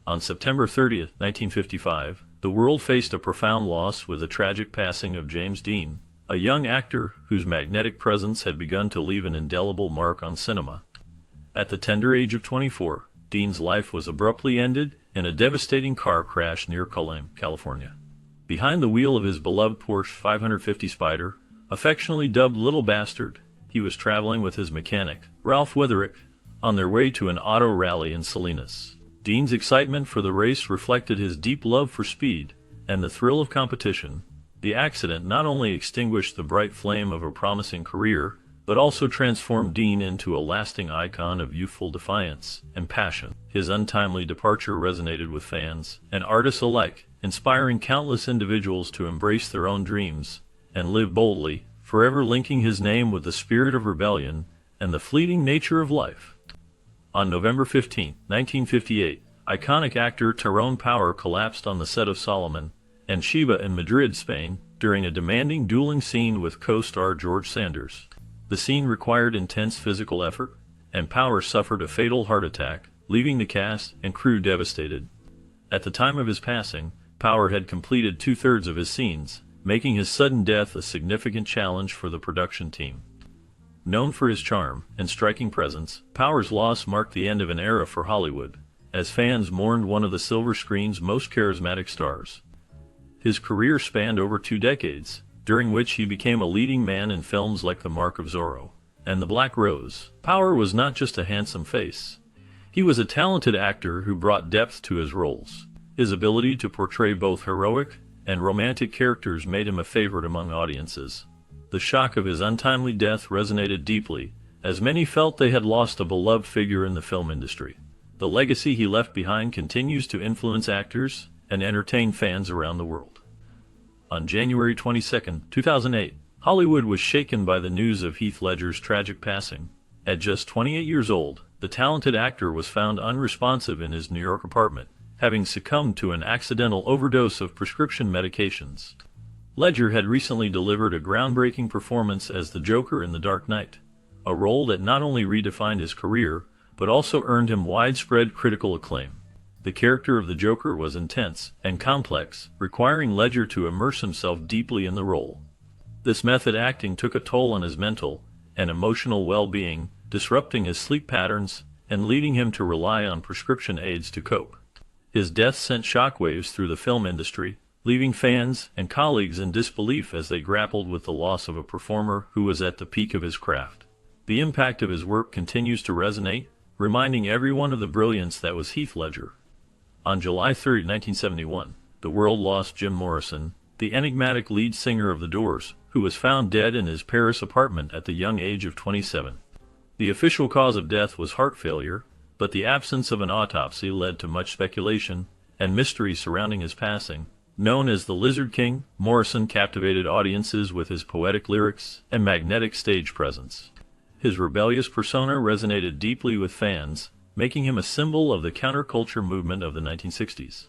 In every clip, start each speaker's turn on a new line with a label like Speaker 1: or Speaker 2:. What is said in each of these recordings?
Speaker 1: On September 30th, 1955, the world faced a profound loss with the tragic passing of James Dean, a young actor whose magnetic presence had begun to leave an indelible mark on cinema. At the tender age of 24, Dean's life was abruptly ended in a devastating car crash near Culham, California. Behind the wheel of his beloved Porsche 550 Spyder, affectionately dubbed Little Bastard, he was traveling with his mechanic, Ralph Wetherick, on their way to an auto rally in Salinas. Dean's excitement for the race reflected his deep love for speed and the thrill of competition. The accident not only extinguished the bright flame of a promising career, but also transformed Dean into a lasting icon of youthful defiance and passion. His untimely departure resonated with fans and artists alike, inspiring countless individuals to embrace their own dreams and live boldly, forever linking his name with the spirit of rebellion and the fleeting nature of life. On November 15, 1958, iconic actor Tyrone Power collapsed on the set of Solomon and Sheba in Madrid, Spain, during a demanding dueling scene with co-star George Sanders. The scene required intense physical effort, and Power suffered a fatal heart attack, leaving the cast and crew devastated. At the time of his passing, Power had completed two-thirds of his scenes, making his sudden death a significant challenge for the production team. Known for his charm and striking presence, Power's loss marked the end of an era for Hollywood, as fans mourned one of the silver screen's most charismatic stars. His career spanned over 2 decades, during which he became a leading man in films like The Mark of Zorro and The Black Rose. Power was not just a handsome face. He was a talented actor who brought depth to his roles. His ability to portray both heroic and romantic characters made him a favorite among audiences. The shock of his untimely death resonated deeply, as many felt they had lost a beloved figure in the film industry. The legacy he left behind continues to influence actors and entertain fans around the world. On January 22, 2008, Hollywood was shaken by the news of Heath Ledger's tragic passing. At just 28 years old, the talented actor was found unresponsive in his New York apartment, having succumbed to an accidental overdose of prescription medications. Ledger had recently delivered a groundbreaking performance as the Joker in The Dark Knight, a role that not only redefined his career, but also earned him widespread critical acclaim. The character of the Joker was intense and complex, requiring Ledger to immerse himself deeply in the role. This method acting took a toll on his mental and emotional well-being, disrupting his sleep patterns and leading him to rely on prescription aids to cope. His death sent shockwaves through the film industry, leaving fans and colleagues in disbelief as they grappled with the loss of a performer who was at the peak of his craft. The impact of his work continues to resonate, reminding everyone of the brilliance that was Heath Ledger. On July 3, 1971, the world lost Jim Morrison, the enigmatic lead singer of The Doors, who was found dead in his Paris apartment at the young age of 27. The official cause of death was heart failure, but the absence of an autopsy led to much speculation and mystery surrounding his passing. Known as the Lizard King, Morrison captivated audiences with his poetic lyrics and magnetic stage presence. His rebellious persona resonated deeply with fans, making him a symbol of the counterculture movement of the 1960s.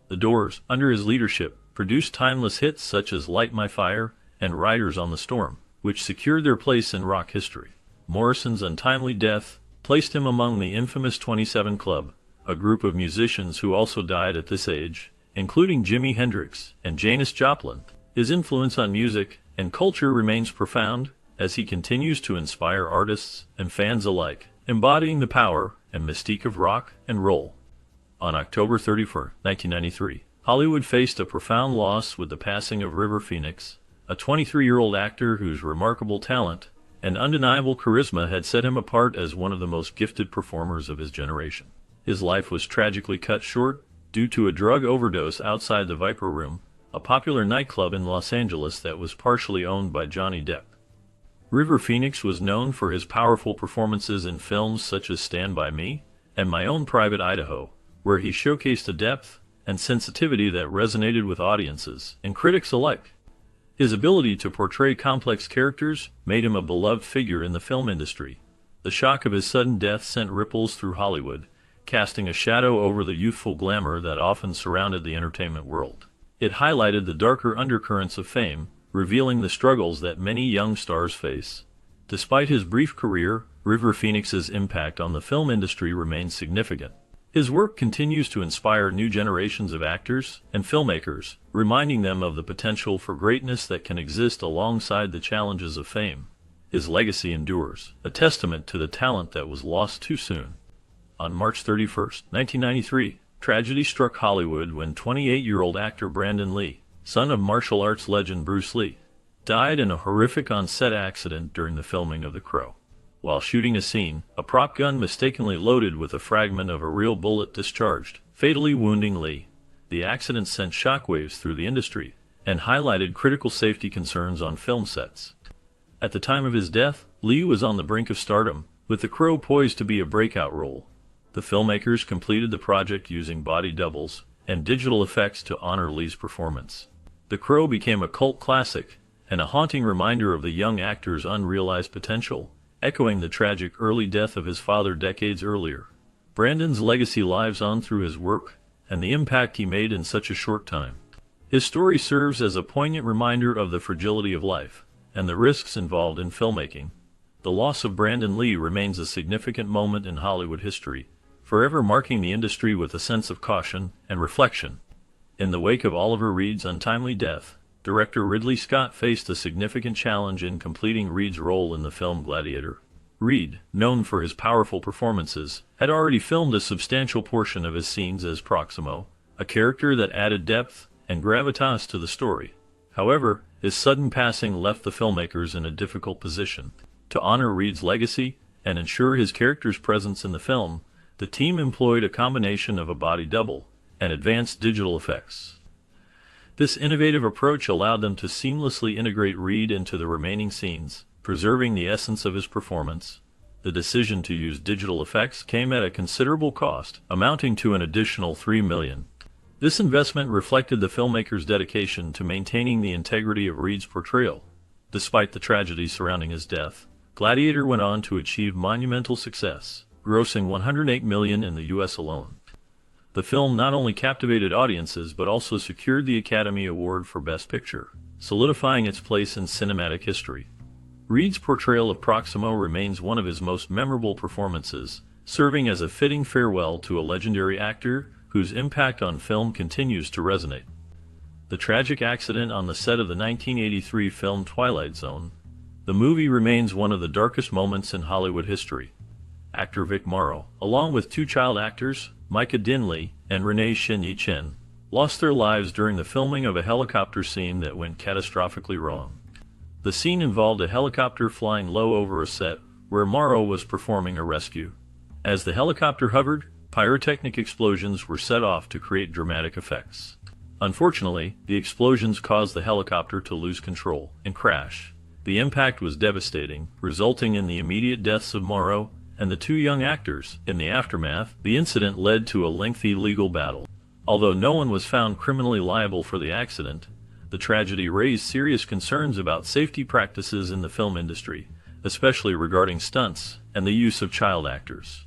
Speaker 1: The Doors, under his leadership, produced timeless hits such as Light My Fire and Riders on the Storm, which secured their place in rock history. Morrison's untimely death placed him among the infamous 27 Club, a group of musicians who also died at this age, including Jimi Hendrix and Janis Joplin. His influence on music and culture remains profound as he continues to inspire artists and fans alike, embodying the power and mystique of rock and roll. On October 31, 1993, Hollywood faced a profound loss with the passing of River Phoenix, a 23-year-old actor whose remarkable talent and undeniable charisma had set him apart as one of the most gifted performers of his generation. His life was tragically cut short due to a drug overdose outside the Viper Room, a popular nightclub in Los Angeles that was partially owned by Johnny Depp. River Phoenix was known for his powerful performances in films such as Stand By Me and My Own Private Idaho, where he showcased a depth and sensitivity that resonated with audiences and critics alike. His ability to portray complex characters made him a beloved figure in the film industry. The shock of his sudden death sent ripples through Hollywood, casting a shadow over the youthful glamour that often surrounded the entertainment world. It highlighted the darker undercurrents of fame, revealing the struggles that many young stars face. Despite his brief career, River Phoenix's impact on the film industry remains significant. His work continues to inspire new generations of actors and filmmakers, reminding them of the potential for greatness that can exist alongside the challenges of fame. His legacy endures, a testament to the talent that was lost too soon. On March 31, 1993, tragedy struck Hollywood when 28-year-old actor Brandon Lee, son of martial arts legend Bruce Lee, died in a horrific on-set accident during the filming of The Crow. While shooting a scene, a prop gun mistakenly loaded with a fragment of a real bullet discharged, fatally wounding Lee. The accident sent shockwaves through the industry and highlighted critical safety concerns on film sets. At the time of his death, Lee was on the brink of stardom, with The Crow poised to be a breakout role. The filmmakers completed the project using body doubles and digital effects to honor Lee's performance. The Crow became a cult classic and a haunting reminder of the young actor's unrealized potential, echoing the tragic early death of his father decades earlier. Brandon's legacy lives on through his work and the impact he made in such a short time. His story serves as a poignant reminder of the fragility of life and the risks involved in filmmaking. The loss of Brandon Lee remains a significant moment in Hollywood history, forever marking the industry with a sense of caution and reflection. In the wake of Oliver Reed's untimely death, director Ridley Scott faced a significant challenge in completing Reed's role in the film Gladiator. Reed, known for his powerful performances, had already filmed a substantial portion of his scenes as Proximo, a character that added depth and gravitas to the story. However, his sudden passing left the filmmakers in a difficult position. To honor Reed's legacy and ensure his character's presence in the film, the team employed a combination of a body double and advanced digital effects. This innovative approach allowed them to seamlessly integrate Reed into the remaining scenes, preserving the essence of his performance. The decision to use digital effects came at a considerable cost, amounting to an additional $3 million. This investment reflected the filmmaker's dedication to maintaining the integrity of Reed's portrayal. Despite the tragedy surrounding his death, Gladiator went on to achieve monumental success, grossing $108 million in the U.S. alone. The film not only captivated audiences but also secured the Academy Award for Best Picture, solidifying its place in cinematic history. Reed's portrayal of Proximo remains one of his most memorable performances, serving as a fitting farewell to a legendary actor whose impact on film continues to resonate. The tragic accident on the set of the 1983 film Twilight Zone. The movie remains one of the darkest moments in Hollywood history. Actor Vic Morrow, along with two child actors, Micah Dinley and Renee Shin-Yi Chen, lost their lives during the filming of a helicopter scene that went catastrophically wrong. The scene involved a helicopter flying low over a set where Morrow was performing a rescue. As the helicopter hovered, pyrotechnic explosions were set off to create dramatic effects. Unfortunately, the explosions caused the helicopter to lose control and crash. The impact was devastating, resulting in the immediate deaths of Morrow and the two young actors. In the aftermath, the incident led to a lengthy legal battle. Although no one was found criminally liable for the accident, the tragedy raised serious concerns about safety practices in the film industry, especially regarding stunts and the use of child actors.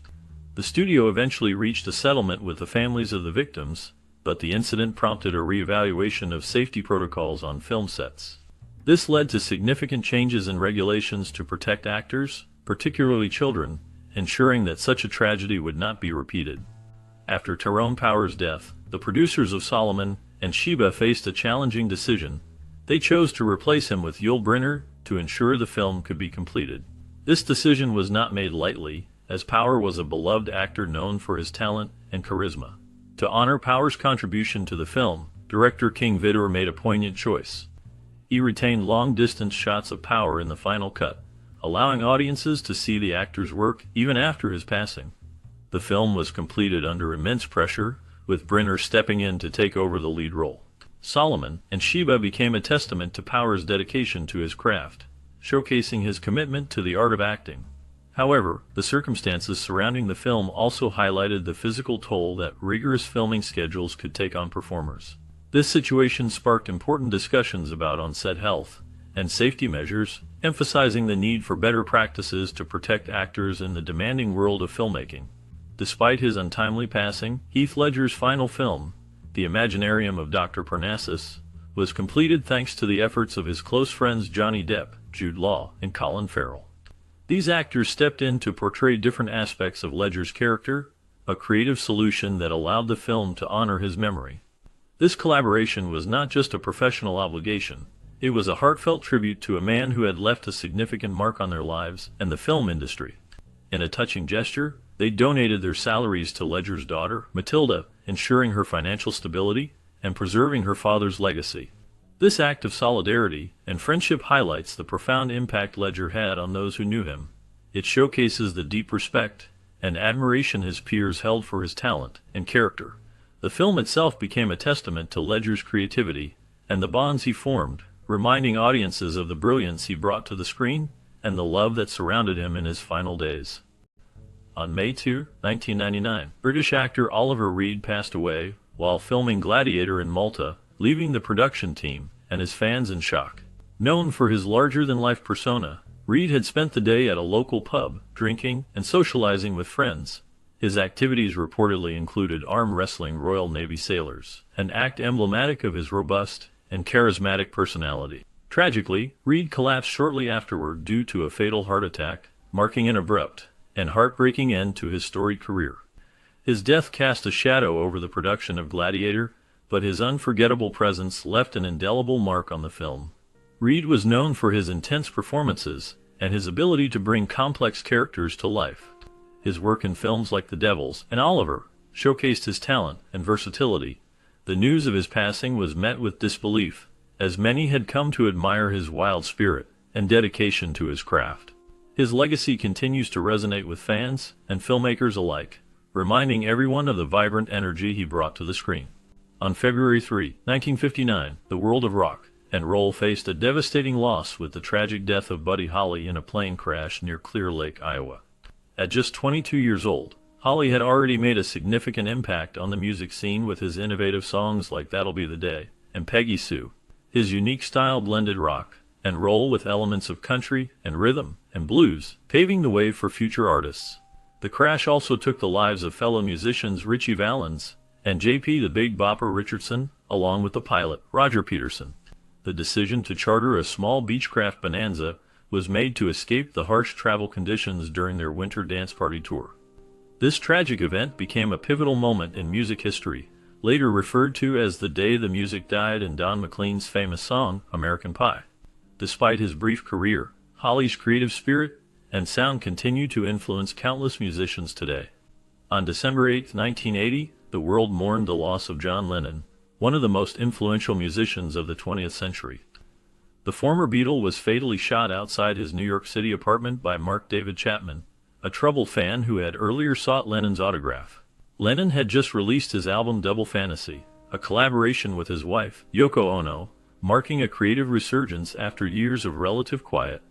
Speaker 1: The studio eventually reached a settlement with the families of the victims, but the incident prompted a reevaluation of safety protocols on film sets. This led to significant changes in regulations to protect actors, particularly children, ensuring that such a tragedy would not be repeated. After Tyrone Power's death, the producers of Solomon and Sheba faced a challenging decision. They chose to replace him with Yul Brynner to ensure the film could be completed. This decision was not made lightly, as Power was a beloved actor known for his talent and charisma. To honor Power's contribution to the film, director King Vidor made a poignant choice. He retained long-distance shots of Power in the final cut, allowing audiences to see the actor's work even after his passing. The film was completed under immense pressure, with Brynner stepping in to take over the lead role. Solomon and Sheba became a testament to Power's dedication to his craft, showcasing his commitment to the art of acting. However, the circumstances surrounding the film also highlighted the physical toll that rigorous filming schedules could take on performers. This situation sparked important discussions about on-set health and safety measures, emphasizing the need for better practices to protect actors in the demanding world of filmmaking. Despite his untimely passing, Heath Ledger's final film, The Imaginarium of Dr. Parnassus, was completed thanks to the efforts of his close friends Johnny Depp, Jude Law, and Colin Farrell. These actors stepped in to portray different aspects of Ledger's character, a creative solution that allowed the film to honor his memory. This collaboration was not just a professional obligation, it was a heartfelt tribute to a man who had left a significant mark on their lives and the film industry. In a touching gesture, they donated their salaries to Ledger's daughter, Matilda, ensuring her financial stability and preserving her father's legacy. This act of solidarity and friendship highlights the profound impact Ledger had on those who knew him. It showcases the deep respect and admiration his peers held for his talent and character. The film itself became a testament to Ledger's creativity and the bonds he formed, reminding audiences of the brilliance he brought to the screen and the love that surrounded him in his final days. On May 2, 1999, British actor Oliver Reed passed away while filming Gladiator in Malta, leaving the production team and his fans in shock. Known for his larger-than-life persona, Reed had spent the day at a local pub, drinking and socializing with friends. His activities reportedly included arm wrestling Royal Navy sailors, an act emblematic of his robust and charismatic personality. Tragically, Reed collapsed shortly afterward due to a fatal heart attack, marking an abrupt and heartbreaking end to his storied career. His death cast a shadow over the production of Gladiator, but his unforgettable presence left an indelible mark on the film. Reed was known for his intense performances and his ability to bring complex characters to life. His work in films like The Devils and Oliver showcased his talent and versatility. The news of his passing was met with disbelief, as many had come to admire his wild spirit and dedication to his craft. His legacy continues to resonate with fans and filmmakers alike, reminding everyone of the vibrant energy he brought to the screen. On February 3, 1959, the world of rock and roll faced a devastating loss with the tragic death of Buddy Holly in a plane crash near Clear Lake, Iowa. At just 22 years old, Holly had already made a significant impact on the music scene with his innovative songs like That'll Be the Day and Peggy Sue. His unique style blended rock and roll with elements of country and rhythm and blues, paving the way for future artists. The crash also took the lives of fellow musicians Ritchie Valens and J.P. the Big Bopper Richardson, along with the pilot, Roger Peterson. The decision to charter a small Beechcraft Bonanza was made to escape the harsh travel conditions during their winter dance party tour. This tragic event became a pivotal moment in music history, later referred to as the day the music died in Don McLean's famous song, American Pie. Despite his brief career, Holly's creative spirit and sound continue to influence countless musicians today. On December 8, 1980, the world mourned the loss of John Lennon, one of the most influential musicians of the 20th century. The former Beatle was fatally shot outside his New York City apartment by Mark David Chapman, a troubled fan who had earlier sought Lennon's autograph. Lennon had just released his album Double Fantasy, a collaboration with his wife, Yoko Ono, marking a creative resurgence after years of relative quiet.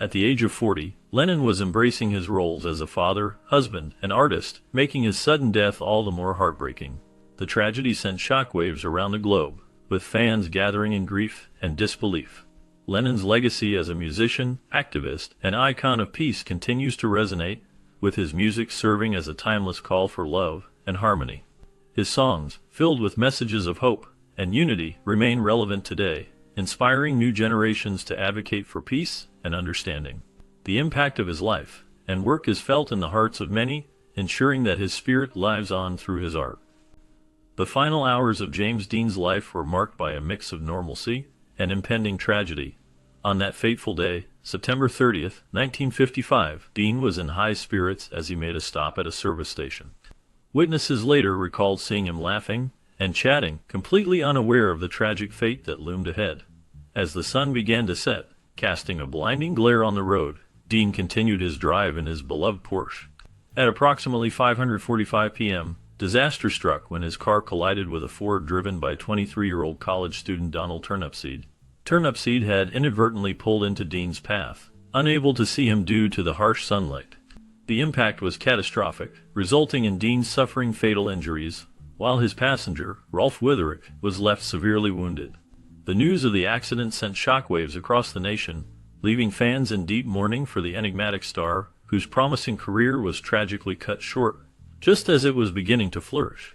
Speaker 1: At the age of 40, Lennon was embracing his roles as a father, husband, and artist, making his sudden death all the more heartbreaking. The tragedy sent shockwaves around the globe, with fans gathering in grief and disbelief. Lennon's legacy as a musician, activist, and icon of peace continues to resonate, with his music serving as a timeless call for love and harmony. His songs, filled with messages of hope and unity, remain relevant today, inspiring new generations to advocate for peace and understanding. The impact of his life and work is felt in the hearts of many, ensuring that his spirit lives on through his art. The final hours of James Dean's life were marked by a mix of normalcy and impending tragedy. On that fateful day, September 30th, 1955, Dean was in high spirits as he made a stop at a service station. Witnesses later recalled seeing him laughing and chatting, completely unaware of the tragic fate that loomed ahead. As the sun began to set, casting a blinding glare on the road, Dean continued his drive in his beloved Porsche. At approximately 5:45 p.m., disaster struck when his car collided with a Ford driven by 23-year-old college student Donald Turnipseed. Turnipseed had inadvertently pulled into Dean's path, unable to see him due to the harsh sunlight. The impact was catastrophic, resulting in Dean suffering fatal injuries, while his passenger, Rolf Witherick, was left severely wounded. The news of the accident sent shockwaves across the nation, leaving fans in deep mourning for the enigmatic star, whose promising career was tragically cut short, just as it was beginning to flourish.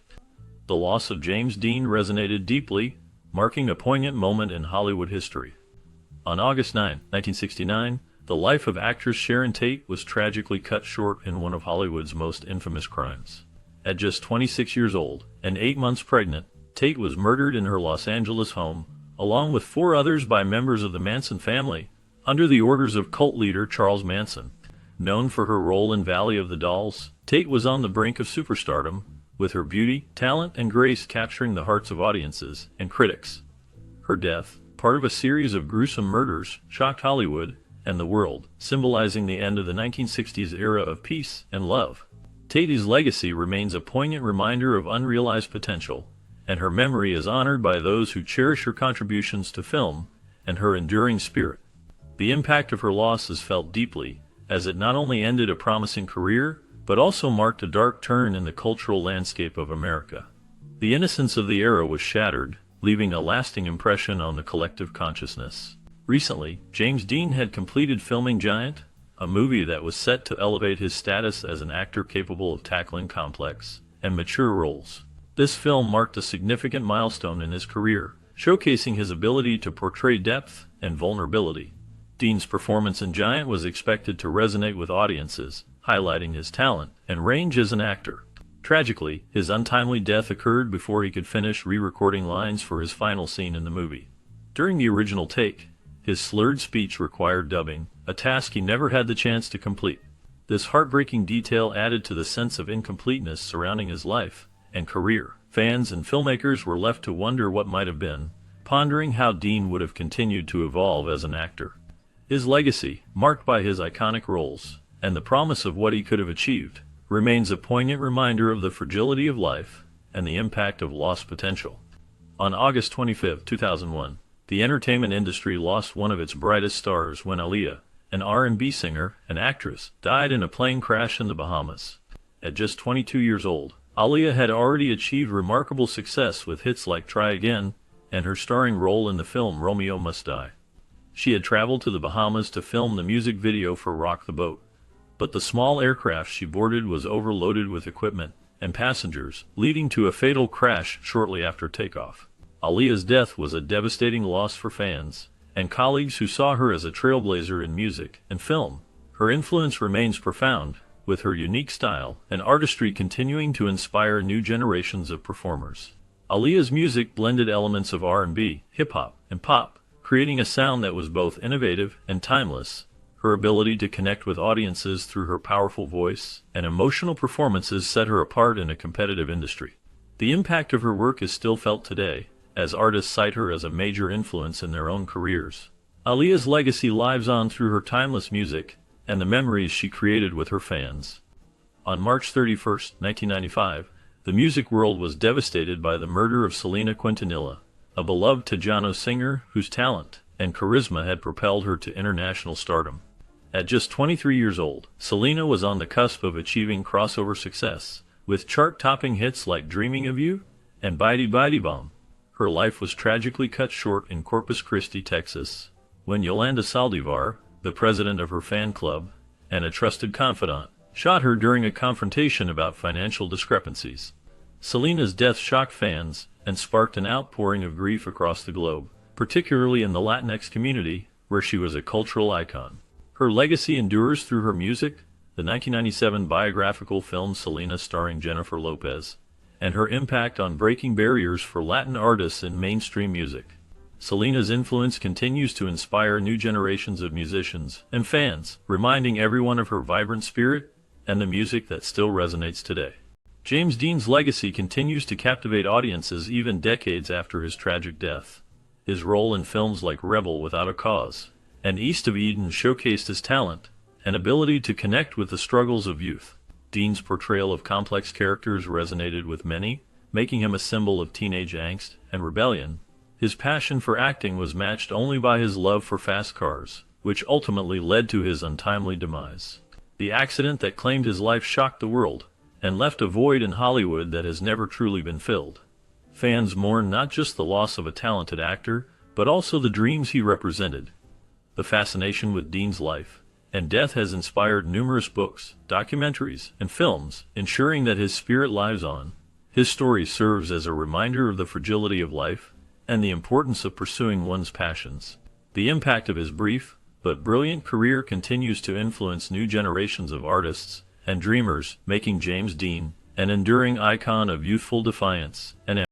Speaker 1: The loss of James Dean resonated deeply, marking a poignant moment in Hollywood history. On August 9, 1969, the life of actress Sharon Tate was tragically cut short in one of Hollywood's most infamous crimes. At just 26 years old and 8 months pregnant, Tate was murdered in her Los Angeles home, along with 4 others by members of the Manson family, under the orders of cult leader Charles Manson. Known for her role in Valley of the Dolls, Tate was on the brink of superstardom, with her beauty, talent, and grace capturing the hearts of audiences and critics. Her death, part of a series of gruesome murders, shocked Hollywood and the world, symbolizing the end of the 1960s era of peace and love. Tate's legacy remains a poignant reminder of unrealized potential, and her memory is honored by those who cherish her contributions to film and her enduring spirit. The impact of her loss is felt deeply, as it not only ended a promising career, but also marked a dark turn in the cultural landscape of America. The innocence of the era was shattered, leaving a lasting impression on the collective consciousness. Recently, James Dean had completed filming Giant, a movie that was set to elevate his status as an actor capable of tackling complex and mature roles. This film marked a significant milestone in his career, showcasing his ability to portray depth and vulnerability. Dean's performance in Giant was expected to resonate with audiences, highlighting his talent and range as an actor. Tragically, his untimely death occurred before he could finish re-recording lines for his final scene in the movie. During the original take, his slurred speech required dubbing, a task he never had the chance to complete. This heartbreaking detail added to the sense of incompleteness surrounding his life and career. Fans and filmmakers were left to wonder what might have been, pondering how Dean would have continued to evolve as an actor. His legacy, marked by his iconic roles and the promise of what he could have achieved, remains a poignant reminder of the fragility of life and the impact of lost potential. On August 25, 2001, the entertainment industry lost one of its brightest stars when Aaliyah, an R&B singer and actress, died in a plane crash in the Bahamas. At just 22 years old, Aaliyah had already achieved remarkable success with hits like Try Again and her starring role in the film Romeo Must Die. She had traveled to the Bahamas to film the music video for Rock the Boat, but the small aircraft she boarded was overloaded with equipment and passengers, leading to a fatal crash shortly after takeoff. Aaliyah's death was a devastating loss for fans and colleagues who saw her as a trailblazer in music and film. Her influence remains profound, with her unique style and artistry continuing to inspire new generations of performers. Aaliyah's music blended elements of R&B, hip-hop, and pop, creating a sound that was both innovative and timeless. Her ability to connect with audiences through her powerful voice and emotional performances set her apart in a competitive industry. The impact of her work is still felt today, as artists cite her as a major influence in their own careers. Aaliyah's legacy lives on through her timeless music and the memories she created with her fans. On March 31, 1995, the music world was devastated by the murder of Selena Quintanilla, a beloved Tejano singer whose talent and charisma had propelled her to international stardom. At just 23 years old, Selena was on the cusp of achieving crossover success, with chart-topping hits like Dreaming of You and Bidi Bidi Bom. Her life was tragically cut short in Corpus Christi, Texas, when Yolanda Saldivar, the president of her fan club and a trusted confidant, shot her during a confrontation about financial discrepancies. Selena's death shocked fans and sparked an outpouring of grief across the globe, particularly in the Latinx community, where she was a cultural icon. Her legacy endures through her music, the 1997 biographical film Selena starring Jennifer Lopez, and her impact on breaking barriers for Latin artists in mainstream music. Selena's influence continues to inspire new generations of musicians and fans, reminding everyone of her vibrant spirit and the music that still resonates today. James Dean's legacy continues to captivate audiences even decades after his tragic death. His role in films like Rebel Without a Cause and East of Eden showcased his talent and ability to connect with the struggles of youth. Dean's portrayal of complex characters resonated with many, making him a symbol of teenage angst and rebellion. His passion for acting was matched only by his love for fast cars, which ultimately led to his untimely demise. The accident that claimed his life shocked the world and left a void in Hollywood that has never truly been filled. Fans mourn not just the loss of a talented actor, but also the dreams he represented. The fascination with Dean's life and death has inspired numerous books, documentaries, and films, ensuring that his spirit lives on. His story serves as a reminder of the fragility of life and the importance of pursuing one's passions. The impact of his brief but brilliant career continues to influence new generations of artists and dreamers, making James Dean an enduring icon of youthful defiance and